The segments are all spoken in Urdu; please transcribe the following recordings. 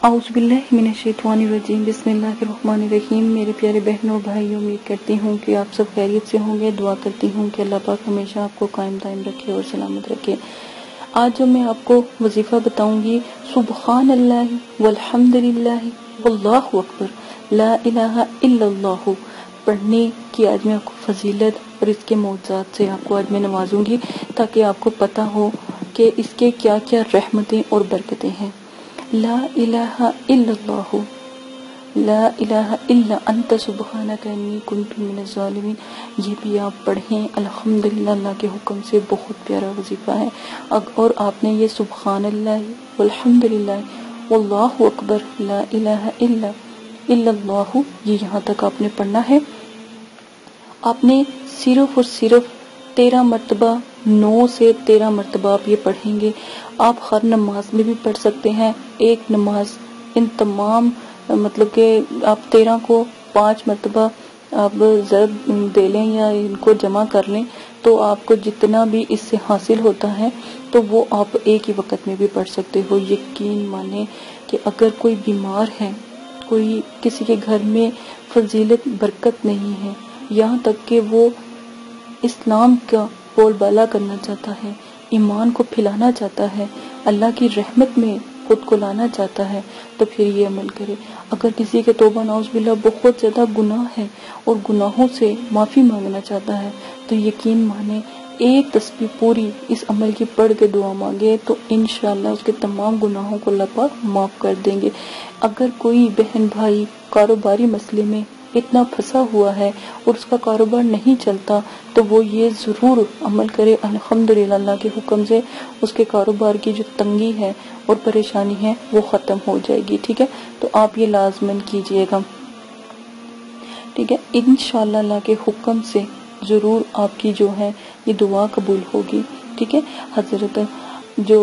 اعوذ باللہ من الشیطان الرجیم، بسم اللہ الرحمن الرحیم۔ میرے پیارے بہنوں اور بھائیوں، امید کرتی ہوں کہ آپ سب خیریت سے ہوں گے۔ دعا کرتی ہوں کہ اللہ پاک ہمیشہ آپ کو قائم دائم رکھے اور سلامت رکھے۔ آج جو میں آپ کو وظیفہ بتاؤں گی، سبحان اللہ والحمد للہ واللہ اکبر لا الہ الا اللہ، پڑھنے کی آج میں آپ کو فضیلت اور اس کے معجزات سے آپ کو آج میں نوازوں گی، تاکہ آپ کو پتہ ہو کہ اس کے کیا کیا رحمتیں اور برکتیں ہیں۔ لا الہ الا اللہ، لا الہ الا انت سبحانک انی کنت من الظالمین، یہ بھی آپ پڑھیں الحمدللہ، اللہ کے حکم سے بہت پیارا وظیفہ ہے۔ اور آپ نے یہ سبحان اللہ والحمدللہ واللہ اکبر لا الہ الا اللہ، یہ یہاں تک آپ نے پڑھنا ہے۔ آپ نے صرف اور صرف 13 مرتبہ، 9 سے 13 مرتبہ آپ یہ پڑھیں گے۔ آپ ہر نماز میں بھی پڑھ سکتے ہیں۔ ایک نماز ان تمام مطلب کہ آپ 13 کو 5 مرتبہ آپ ضرب دے لیں یا ان کو جمع کر لیں، تو آپ کو جتنا بھی اس سے حاصل ہوتا ہے تو وہ آپ ایک ہی وقت میں بھی پڑھ سکتے ہو۔ یقین مانیں کہ اگر کوئی بیمار ہے، کوئی کسی کے گھر میں فضیلت برکت نہیں ہے، یہاں تک کہ وہ اسلام کا بول بالا کرنا چاہتا ہے، ایمان کو پھیلانا چاہتا ہے، اللہ کی رحمت میں خود کو لانا چاہتا ہے، تو پھر یہ عمل کرے۔ اگر کسی کے توبہ نعوذ باللہ بہت زیادہ گناہ ہے اور گناہوں سے معافی مانگنا چاہتا ہے، تو یقین مانے ایک تسبیح پوری اس عمل کی پڑھ کے دعا مانگے تو انشاءاللہ اس کے تمام گناہوں کو اللہ پاک معاف کر دیں گے۔ اگر کوئی بہن بھائی کاروباری مسئلے میں اتنا پھنسا ہوا ہے اور اس کا کاروبار نہیں چلتا، تو وہ یہ ضرور عمل کرے الحمدللہ، اللہ کے حکم سے اس کے کاروبار کی جو تنگی ہے اور پریشانی ہے وہ ختم ہو جائے گی۔ ٹھیک ہے، تو آپ یہ لازمن کیجئے گا۔ ٹھیک ہے، انشاءاللہ اللہ کے حکم سے ضرور آپ کی جو ہے یہ دعا قبول ہوگی۔ ٹھیک ہے، حضرت جو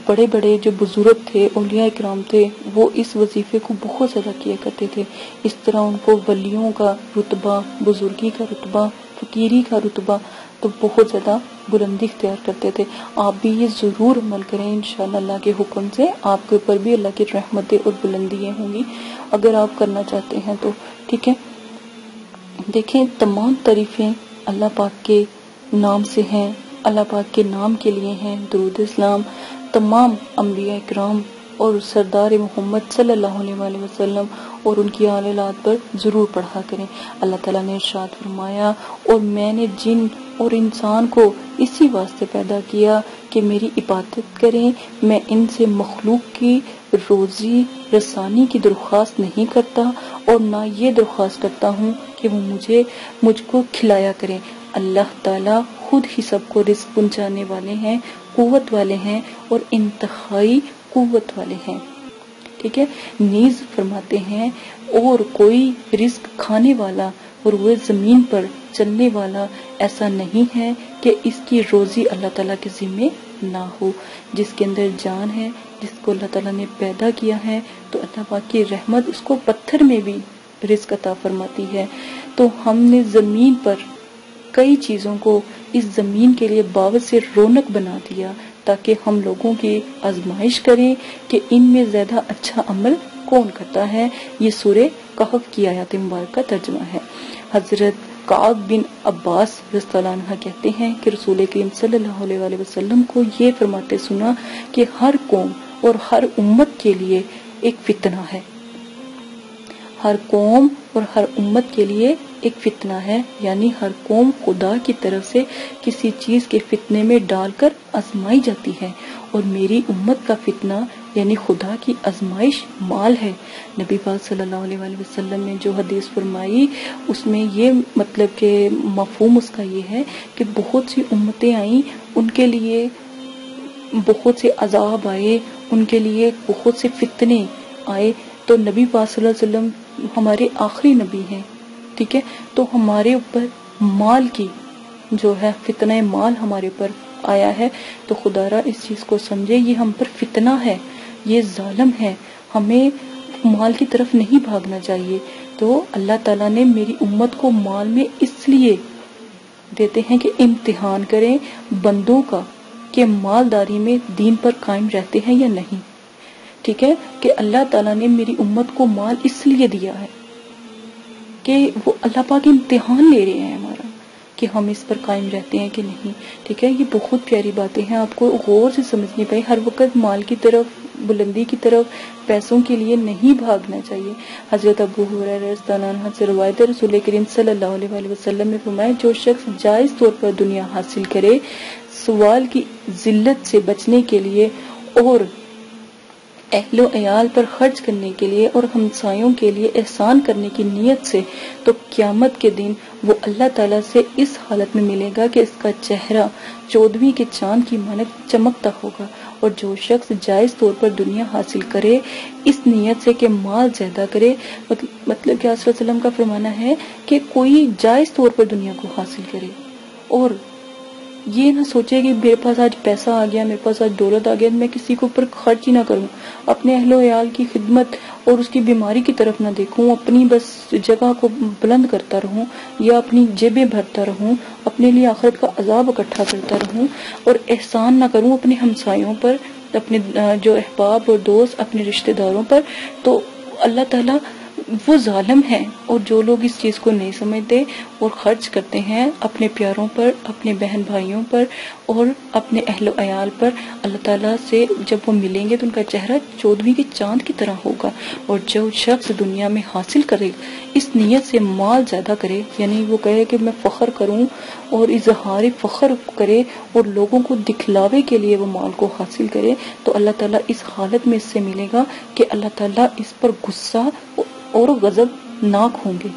بڑے بڑے جو بزرگ تھے، اولیاء اکرام تھے، وہ اس وظیفے کو بہت زیادہ کیا کرتے تھے۔ اس طرح ان کو ولیوں کا رتبہ، بزرگی کا رتبہ، فقیری کا رتبہ تو بہت زیادہ بلندی اختیار کرتے تھے۔ آپ بھی یہ ضرور عمل کریں، انشاءاللہ اللہ کے حکم سے آپ کے اوپر بھی اللہ کی رحمتیں اور بلندیاں ہوں گی، اگر آپ کرنا چاہتے ہیں تو۔ ٹھیک ہے، دیکھیں تمام تعریفیں اللہ پاک کے نام سے ہیں، اللہ پاک کے نام کے لیے ہیں۔ درود اسلام تمام انبیاء اکرام اور سردار محمد صلی اللہ علیہ وآلہ وسلم اور ان کی آل اولاد پر ضرور پڑھا کریں۔ اللہ تعالیٰ نے ارشاد فرمایا، اور میں نے جن اور انسان کو اسی واسطے پیدا کیا کہ میری عبادت کریں، میں ان سے مخلوق کی روزی رسانی کی درخواست نہیں کرتا اور نہ یہ درخواست کرتا ہوں کہ وہ مجھ کو کھلایا کریں۔ اللہ تعالیٰ خود ہی سب کو رزق پہنچانے والے ہیں، قوت والے ہیں اور انتہائی قوت والے ہیں۔ ٹھیک ہے، نیز فرماتے ہیں، اور کوئی رزق کھانے والا اور وہ زمین پر چلنے والا ایسا نہیں ہے کہ اس کی روزی اللہ تعالیٰ کے ذمہ نہ ہو۔ جس کے اندر جان ہے، جس کو اللہ تعالیٰ نے پیدا کیا ہے، تو اللہ پاک کی رحمت اس کو پتھر میں بھی رزق عطا فرماتی ہے۔ تو ہم نے زمین پر کئی چیزوں کو اس زمین کے لیے باعث سے رونق بنا دیا، تاکہ ہم لوگوں کی آزمائش کریں کہ ان میں زیادہ اچھا عمل کون کرتا ہے۔ یہ سورہ کہف کی آیات مبارکہ ترجمہ ہے۔ حضرت کعب بن عباس رضی اللہ عنہ کہتے ہیں کہ رسول کریم صلی اللہ علیہ وآلہ وسلم کو یہ فرماتے سنا کہ ہر قوم اور ہر امت کے لیے ایک فتنہ ہے، ہر قوم اور ہر امت کے لیے ایک فتنہ ہے، یعنی ہر قوم خدا کی طرف سے کسی چیز کے فتنے میں ڈال کر آزمائی جاتی ہے، اور میری امت کا فتنہ یعنی خدا کی آزمائش مال ہے۔ نبی پاک صلی اللہ علیہ وآلہ وسلم نے جو حدیث فرمائی، اس میں یہ مطلب کہ مفہوم اس کا یہ ہے کہ بہت سی امتیں آئیں، ان کے لیے بہت سے عذاب آئے، ان کے لیے بہت سے فتنے آئے، تو نبی پاک صلی اللہ علیہ وسلم ہمارے آخری نبی ہیں۔ ٹھیک ہے، تو ہمارے اوپر مال کی جو ہے فتنہ مال ہمارے پر آیا ہے، تو خدا را اس چیز کو سمجھے، یہ ہم پر فتنہ ہے، یہ ظالم ہے، ہمیں مال کی طرف نہیں بھاگنا چاہیے۔ تو اللہ تعالیٰ نے میری امت کو مال میں اس لیے دیتے ہیں کہ امتحان کریں بندوں کا کہ مالداری میں دین پر قائم رہتے ہیں یا نہیں۔ ٹھیک ہے، کہ اللہ تعالیٰ نے میری امت کو مال اس لیے دیا ہے کہ وہ اللہ پاک امتحان لے رہے ہیں ہمارا کہ ہم اس پر قائم رہتے ہیں کہ نہیں. ٹھیک ہے، یہ بہت پیاری باتیں ہیں، آپ کو غور سے سمجھنی پڑے. ہر وقت مال کی طرف، بلندی کی طرف، پیسوں کے لیے نہیں بھاگنا چاہیے. حضرت ابو ہریرہ رضی اللہ عنہ سے روایت ہے، رسول کریم صلی اللہ علیہ وآلہ وسلم نے فرمایا جو شخص جائز طور پر دنیا حاصل کرے سوال کی ذلت سے بچنے کے لیے اور اہل و عیال پر خرچ کرنے کے لیے اور ہمسایوں کے لیے احسان کرنے کی نیت سے، تو قیامت کے دن وہ اللہ تعالیٰ سے اس حالت میں ملے گا کہ اس کا چہرہ 14ویں کے چاند کی مانند چمکتا ہوگا. اور جو شخص جائز طور پر دنیا حاصل کرے اس نیت سے کہ مال زیادہ کرے، مطلب کہ صلی اللہ علیہ وسلم کا فرمانا ہے کہ کوئی جائز طور پر دنیا کو حاصل کرے اور یہ نہ سوچے کہ میرے پاس آج پیسہ آ گیا، میرے پاس آج دولت آ گیا، میں کسی کے اوپر خرچ ہی نہ کروں، اپنے اہل و عیال کی خدمت اور اس کی بیماری کی طرف نہ دیکھوں، اپنی بس جگہ کو بلند کرتا رہوں یا اپنی جیبیں بھرتا رہوں، اپنے لیے آخرت کا عذاب اکٹھا کرتا رہوں اور احسان نہ کروں اپنے ہمسایوں پر، اپنے جو احباب اور دوست، اپنے رشتہ داروں پر. تو اللہ تعالیٰ وہ ظالم ہیں، اور جو لوگ اس چیز کو نہیں سمجھتے اور خرچ کرتے ہیں اپنے پیاروں پر، اپنے بہن بھائیوں پر اور اپنے اہل و عیال پر، اللہ تعالیٰ سے جب وہ ملیں گے تو ان کا چہرہ 14ویں کے چاند کی طرح ہوگا. اور جو شخص دنیا میں حاصل کرے اس نیت سے مال زیادہ کرے، یعنی وہ کہے کہ میں فخر کروں اور اظہار فخر کرے اور لوگوں کو دکھلاوے کے لیے وہ مال کو حاصل کرے، تو اللہ تعالیٰ اس حالت میں اس سے ملے گا کہ اللہ تعالیٰ اس پر غصہ اور غضب ناک ہوں گے.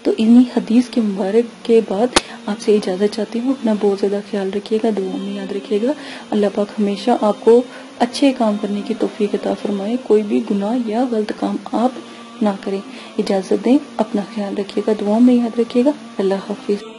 تو انہی حدیث کے مبارک کے بعد آپ سے اجازت چاہتی ہوں. اپنا بہت زیادہ خیال رکھیے گا، دعا میں یاد رکھیے گا. اللہ پاک ہمیشہ آپ کو اچھے کام کرنے کی توفیق عطا فرمائے، کوئی بھی گناہ یا غلط کام آپ نہ کریں. اجازت دیں، اپنا خیال رکھیے گا، دعا میں یاد رکھیے گا. اللہ حافظ.